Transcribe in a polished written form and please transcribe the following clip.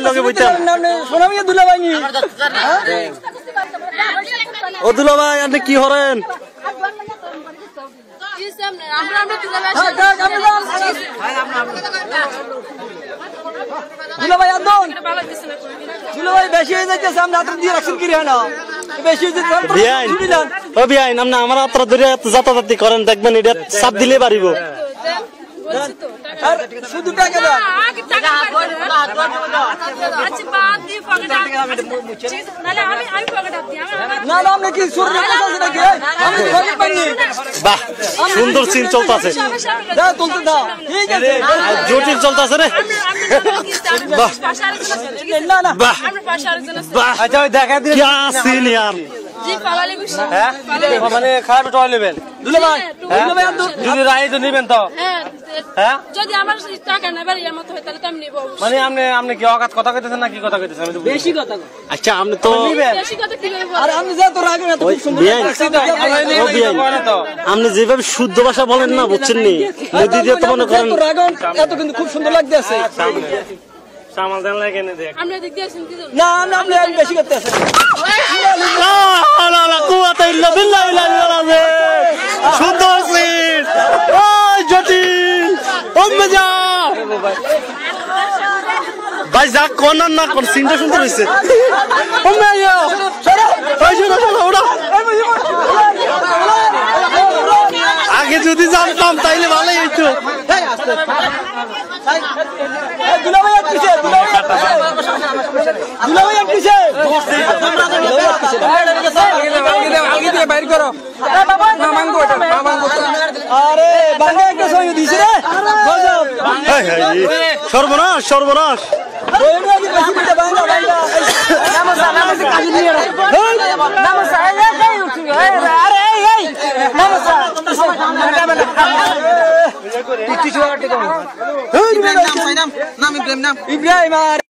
লগে বইতাম সোনামিয়া দুলাভাই নি ও দুলাভাই আপনি কি হরেন দুলাভাই আদন দুলাভাই বেশি হয়ে যাচ্ছে আমরা হাতে দিয়ে রাখছেন কি রে না বেশি হয়ে যাচ্ছে বিআইন ও বিআইন আপনি আমার হাতটা ধরে যাতায়াত করেন দেখবেন এটা চাপ দিলে পারিব আর শুধু টাকা দাও আচ্ছা বাদ দি পকেট নালে আমি পকেট দিই না না আপনি কি সুর না আছে নাকি আমি পকেট পাইনি বাহ সুন্দর সিন চলতেছে দাও তুলতে দাও ঠিক আছে জটিল চলতেছে রে বাহ না না বাহ বাহ আচ্ছা দেখা দিন কি সিন यार জি পালালি বসে হ্যাঁ মানে খারাপ টয় নেবেন দুলাভাই দুলাভাই যদি রাই তো নেবেন তো হ্যাঁ যদি আমার টাকা না বাড়ি এর মত হয় তাহলে আমি নেব মানে আপনি কি অকাত কথা কইতেছেন না কি কথা কইতেছেন আমি তো বেশি কথা আচ্ছা আপনি তো বেশি কথা কি বলবো আর আপনি যা তো রাগ না তো খুব সুন্দর আপনি যেভাবে শুদ্ধ ভাষা বলেন না বুঝছেন নি নদী দিয়ে তো মনে করেন রাগ এত কিন্তু খুব সুন্দর লাগতেছে সামাল দেন লাগে না দেখ আমরা দেখ দিয়েছেন কি না না আপনি বেশি করতে আছেন লা লা কুওয়াতা ইল্লা বিল্লাহ সুন্দর সিন ওই জটিল ওম্মজা ভাই যা কোন না কোন সিনটা সুন্দর হইছে ওম্মজা সরো ওই সরো ওড়া আগে যদি জানতাম তাইলে ভালোই হইতো এই আস্তে এই দুলাভাই কিসে দুলাভাই কিসে আগে দিয়ে বাইর করো এ বাবা না মাঙ্গো এটা মাঙ্গো আরে বাঙ্গা একটা সই দিছে রে গজব সর্বনাশ সর্বনাশ ওইটা কি বেশি বিটা বাঙ্গা বাঙ্গা নামসা নামসা কাজী নিয়ে রে নামসা এই এই উঠি আরে এই নামসা টিটি জোয়ার তে কম ইব্রাহিম নাম ইব্রাহিম